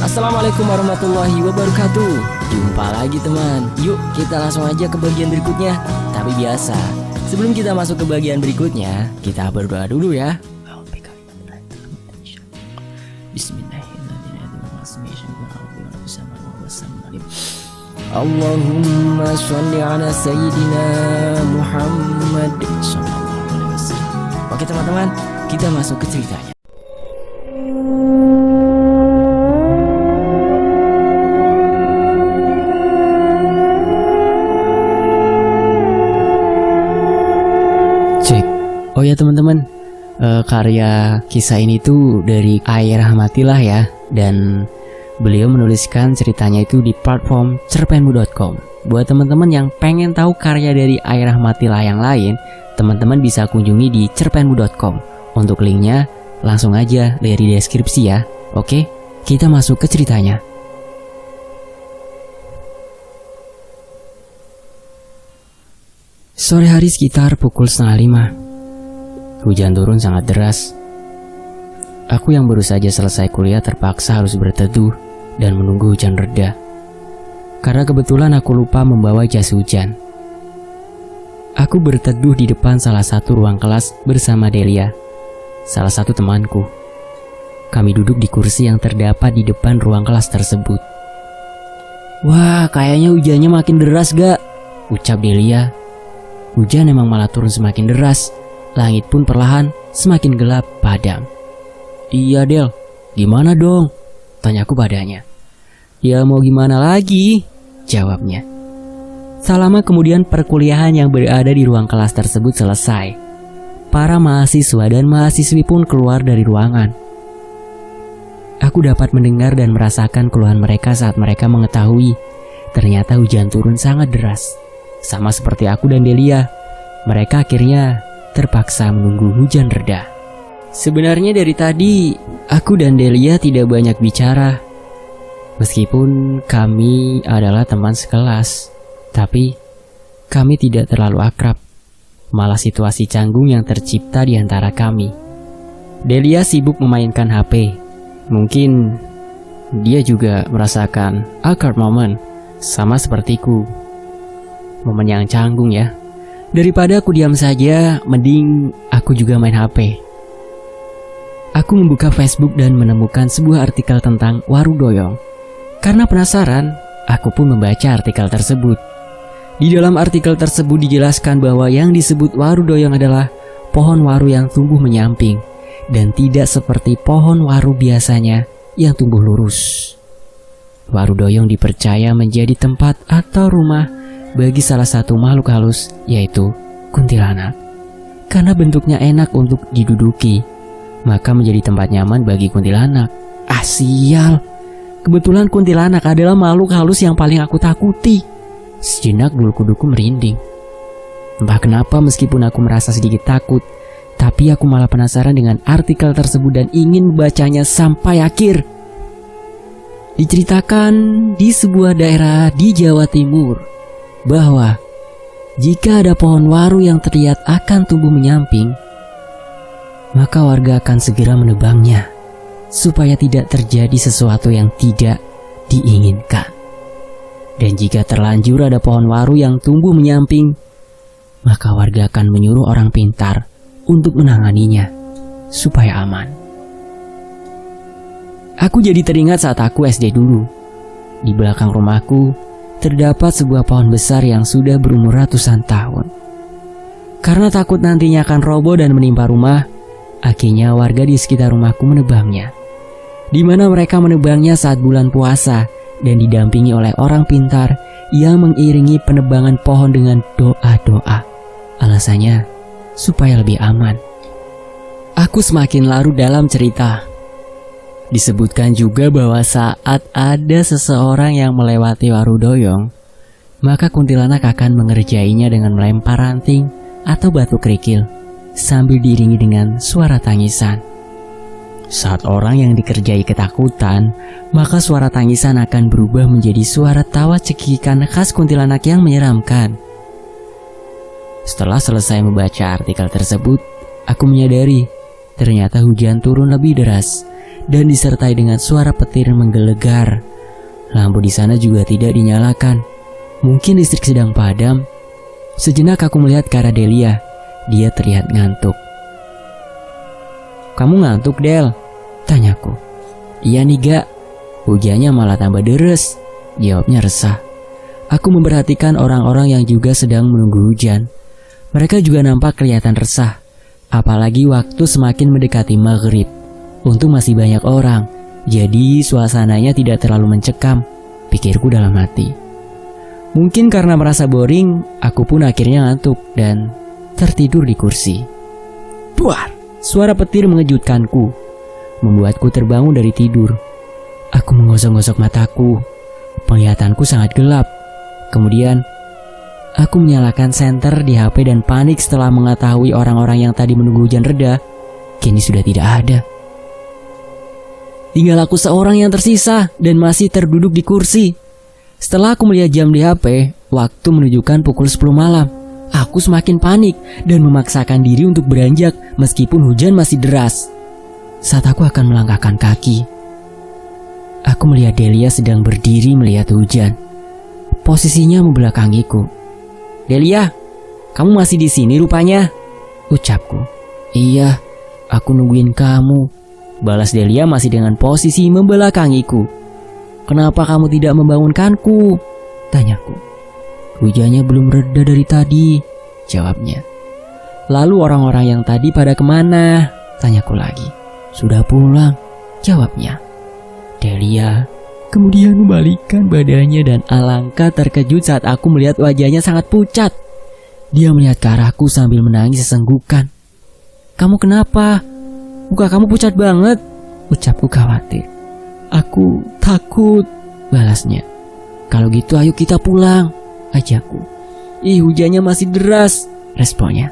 Assalamualaikum warahmatullahi wabarakatuh. Jumpa lagi teman. Yuk kita langsung aja ke bagian berikutnya. Tapi biasa, sebelum kita masuk ke bagian berikutnya, kita berdoa dulu ya. Bismillahirrahmanirrahim. Allahumma sholli ala sayyidina Muhammad sallallahu alaihi wasallam. Oke teman-teman, kita masuk ke ceritanya. Oh ya teman-teman, karya kisah ini tuh dari Ayah Rahmatillah ya. Dan beliau menuliskan ceritanya itu di platform cerpenmu.com. Buat teman-teman yang pengen tahu karya dari Ayah Rahmatillah yang lain, teman-teman bisa kunjungi di cerpenmu.com. Untuk linknya langsung aja dari deskripsi ya. Oke, kita masuk ke ceritanya. Sore hari sekitar pukul 4:30. Hujan turun sangat deras. Aku yang baru saja selesai kuliah terpaksa harus berteduh dan menunggu hujan reda. Karena kebetulan aku lupa membawa jas hujan. Aku berteduh di depan salah satu ruang kelas bersama Delia, salah satu temanku. Kami duduk di kursi yang terdapat di depan ruang kelas tersebut. "Wah, kayaknya hujannya makin deras gak?" ucap Delia. Hujan emang malah turun semakin deras. Langit pun perlahan semakin gelap padam. "Iya Del, gimana dong?" tanyaku padanya. "Ya mau gimana lagi?" jawabnya. Tak lama kemudian perkuliahan yang berada di ruang kelas tersebut selesai. Para mahasiswa dan mahasiswi pun keluar dari ruangan. Aku dapat mendengar dan merasakan keluhan mereka saat mereka mengetahui ternyata hujan turun sangat deras. Sama seperti aku dan Delia, mereka akhirnya terpaksa menunggu hujan reda. Sebenarnya dari tadi, aku dan Delia tidak banyak bicara. Meskipun kami adalah teman sekelas, tapi kami tidak terlalu akrab. Malah situasi canggung yang tercipta di antara kami. Delia sibuk memainkan HP. Mungkin dia juga merasakan awkward moment, sama sepertiku. Momen yang canggung ya. Daripada aku diam saja, mending aku juga main HP. Aku membuka Facebook dan menemukan sebuah artikel tentang waru doyong. Karena penasaran, aku pun membaca artikel tersebut. Di dalam artikel tersebut dijelaskan bahwa yang disebut waru doyong adalah pohon waru yang tumbuh menyamping dan tidak seperti pohon waru biasanya yang tumbuh lurus. Waru doyong dipercaya menjadi tempat atau rumah bagi salah satu makhluk halus, yaitu kuntilanak. Karena bentuknya enak untuk diduduki, maka menjadi tempat nyaman bagi kuntilanak. Ah sial, kebetulan kuntilanak adalah makhluk halus yang paling aku takuti. Sejenak bulu kuduku merinding. Entah kenapa meskipun aku merasa sedikit takut, tapi aku malah penasaran dengan artikel tersebut dan ingin membacanya sampai akhir. Diceritakan di sebuah daerah di Jawa Timur bahwa jika ada pohon waru yang terlihat akan tumbuh menyamping, maka warga akan segera menebangnya supaya tidak terjadi sesuatu yang tidak diinginkan. Dan jika terlanjur ada pohon waru yang tumbuh menyamping, maka warga akan menyuruh orang pintar untuk menanganinya supaya aman. Aku jadi teringat saat aku SD dulu. Di belakang rumahku terdapat sebuah pohon besar yang sudah berumur ratusan tahun. Karena takut nantinya akan roboh dan menimpa rumah, akhirnya warga di sekitar rumahku menebangnya. Di mana mereka menebangnya saat bulan puasa dan didampingi oleh orang pintar yang mengiringi penebangan pohon dengan doa-doa. Alasannya supaya lebih aman. Aku semakin larut dalam cerita. Disebutkan juga bahwa saat ada seseorang yang melewati waru doyong, maka kuntilanak akan mengerjainya dengan melempar ranting atau batu kerikil sambil diiringi dengan suara tangisan. Saat orang yang dikerjai ketakutan, maka suara tangisan akan berubah menjadi suara tawa cekikikan khas kuntilanak yang menyeramkan. Setelah selesai membaca artikel tersebut, aku menyadari ternyata hujan turun lebih deras dan disertai dengan suara petir menggelegar. Lampu di sana juga tidak dinyalakan. Mungkin listrik sedang padam. Sejenak aku melihat ke arah Delia. Dia terlihat ngantuk. "Kamu ngantuk, Del?" tanyaku. "Iya nih, Gak. Hujannya malah tambah deres," jawabnya resah. Aku memperhatikan orang-orang yang juga sedang menunggu hujan. Mereka juga nampak kelihatan resah. Apalagi waktu semakin mendekati maghrib. Untung masih banyak orang, jadi suasananya tidak terlalu mencekam, pikirku dalam hati. Mungkin karena merasa boring, aku pun akhirnya ngantuk dan tertidur di kursi. Buar! Suara petir mengejutkanku, membuatku terbangun dari tidur. Aku menggosok-gosok mataku. Penglihatanku sangat gelap. Kemudian, aku menyalakan senter di HP dan panik setelah mengetahui orang-orang yang tadi menunggu hujan reda, kini sudah tidak ada. Tinggal aku seorang yang tersisa dan masih terduduk di kursi. Setelah aku melihat jam di HP, waktu menunjukkan pukul 10 malam. Aku semakin panik dan memaksakan diri untuk beranjak meskipun hujan masih deras. Saat aku akan melangkahkan kaki, aku melihat Delia sedang berdiri melihat hujan. Posisinya membelakangiku. "Delia, kamu masih di sini rupanya?" ucapku. "Iya, aku nungguin kamu," balas Delia masih dengan posisi membelakangiku. "Kenapa kamu tidak membangunkanku?" tanyaku. "Hujannya belum reda dari tadi," jawabnya. "Lalu orang-orang yang tadi pada kemana?" tanyaku lagi. "Sudah pulang," jawabnya. Delia kemudian membalikkan badannya dan alangkah terkejut saat aku melihat wajahnya sangat pucat. Dia melihat ke arahku sambil menangis sesenggukan. "Kamu kenapa? Muka kamu pucat banget," ucapku khawatir. "Aku takut," balasnya. "Kalau gitu ayo kita pulang," ajakku. "Ih, hujannya masih deras," responnya.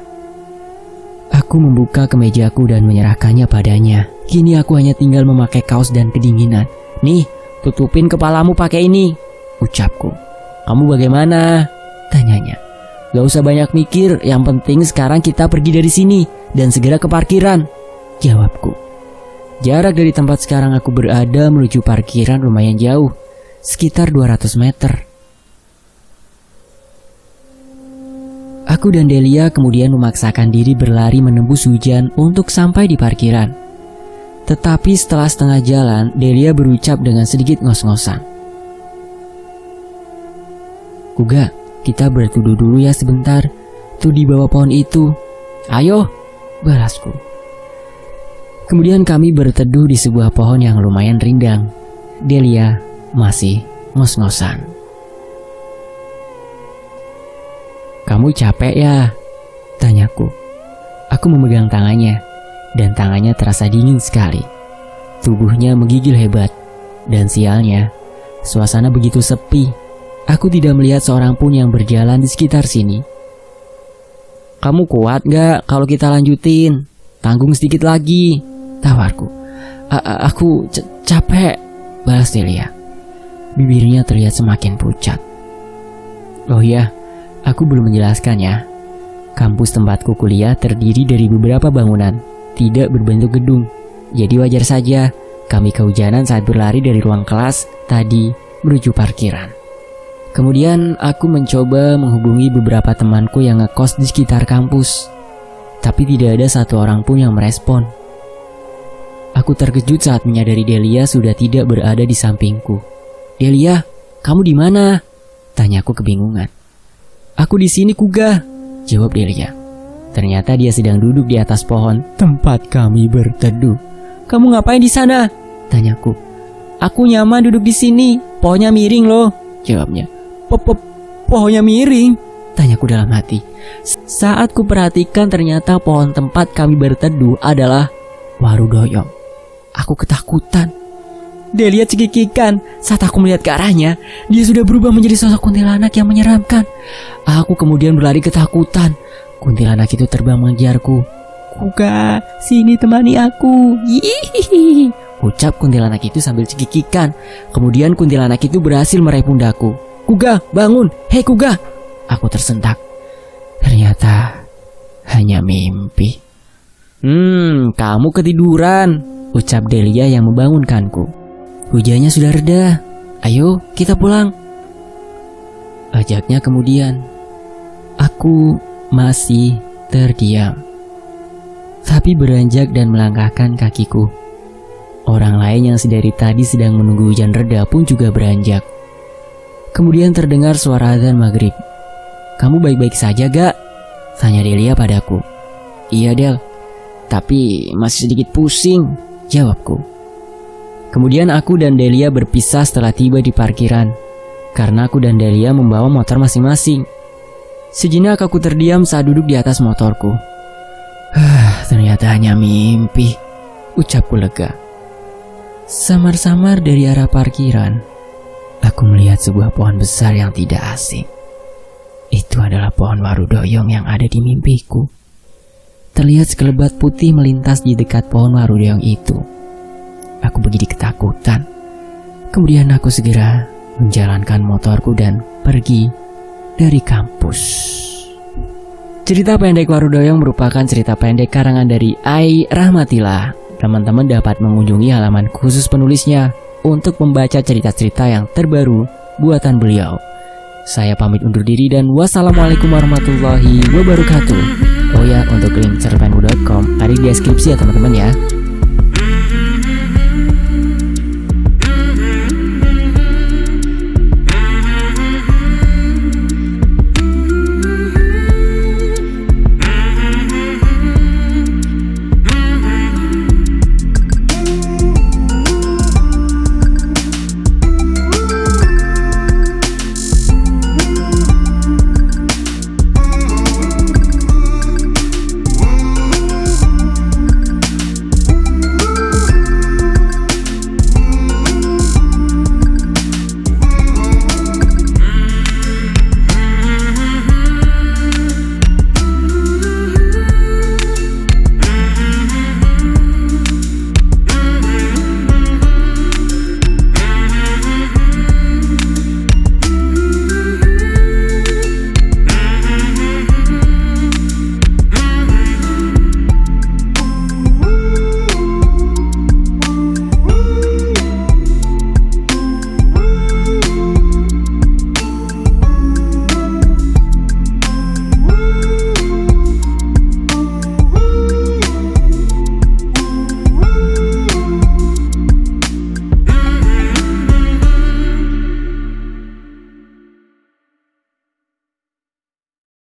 Aku membuka kemejaku dan menyerahkannya padanya. Kini aku hanya tinggal memakai kaos dan kedinginan. "Nih, tutupin kepalamu pakai ini," ucapku. "Kamu bagaimana?" tanyanya. "Gak usah banyak mikir, yang penting sekarang kita pergi dari sini dan segera ke parkiran," jawabku. Jarak dari tempat sekarang aku berada menuju parkiran lumayan jauh, sekitar 200 meter. Aku dan Delia kemudian memaksakan diri berlari menembus hujan untuk sampai di parkiran. Tetapi setelah setengah jalan, Delia berucap dengan sedikit ngos-ngosan. "Kuga, kita berteduh dulu ya sebentar. Tuh di bawah pohon itu." "Ayo," balasku. Kemudian kami berteduh di sebuah pohon yang lumayan rindang. Delia masih ngos-ngosan. "Kamu capek ya?" tanyaku. Aku memegang tangannya, dan tangannya terasa dingin sekali. Tubuhnya menggigil hebat, dan sialnya, suasana begitu sepi. Aku tidak melihat seorang pun yang berjalan di sekitar sini. "Kamu kuat gak kalau kita lanjutin? Tanggung sedikit lagi," tawarku. Aku capek," balas Delia. Bibirnya terlihat semakin pucat. "Oh ya, aku belum menjelaskan ya. Kampus tempatku kuliah terdiri dari beberapa bangunan, tidak berbentuk gedung. Jadi wajar saja kami kehujanan saat berlari dari ruang kelas tadi menuju parkiran. Kemudian aku mencoba menghubungi beberapa temanku yang ngekos di sekitar kampus. Tapi tidak ada satu orang pun yang merespon. Aku terkejut saat menyadari Delia sudah tidak berada di sampingku. "Delia, kamu di mana?" tanyaku kebingungan. "Aku di sini, Kuga," jawab Delia. Ternyata dia sedang duduk di atas pohon tempat kami berteduh. "Kamu ngapain di sana?" tanyaku. "Aku nyaman duduk di sini. Pohonnya miring loh," jawabnya. Pohonnya miring?" tanyaku dalam hati. Saat ku perhatikan ternyata pohon tempat kami berteduh adalah Warudoyong. Aku ketakutan. Delia cekikikan saat aku melihat ke arahnya. Dia sudah berubah menjadi sosok kuntilanak yang menyeramkan. Aku kemudian berlari ketakutan. Kuntilanak itu terbang mengejarku. "Kuga, sini temani aku." "Hihihi," ucap kuntilanak itu sambil cekikikan. Kemudian kuntilanak itu berhasil meraih pundakku. "Kuga, bangun. Hei Kuga." Aku tersentak. Ternyata hanya mimpi. Kamu ketiduran," ucap Delia yang membangunkanku. Hujannya sudah reda, ayo kita pulang. Ajaknya kemudian. Aku masih terdiam, tapi beranjak dan melangkahkan kakiku. Orang lain yang sedari tadi sedang menunggu hujan reda pun juga beranjak. Kemudian terdengar suara azan maghrib. Kamu baik-baik saja gak? Tanya Delia padaku. Iya Del, tapi masih sedikit pusing, jawabku. Kemudian aku dan Delia berpisah setelah tiba di parkiran, karena aku dan Delia membawa motor masing-masing. Sejenak aku terdiam saat duduk di atas motorku. Ternyata hanya mimpi, ucapku lega. Samar-samar dari arah parkiran, aku melihat sebuah pohon besar yang tidak asing. Itu adalah pohon warudoyong yang ada di mimpiku. Terlihat sekelebat putih melintas di dekat pohon warudoyong itu. Aku begitu ketakutan. Kemudian aku segera menjalankan motorku dan pergi dari kampus. Cerita pendek Warudoyong merupakan cerita pendek karangan dari Ai Rahmatillah. Teman-teman dapat mengunjungi halaman khusus penulisnya untuk membaca cerita-cerita yang terbaru buatan beliau. Saya pamit undur diri dan wassalamualaikum warahmatullahi wabarakatuh. Oh ya, untuk link cerpenmu.com ada di deskripsi ya teman-teman ya.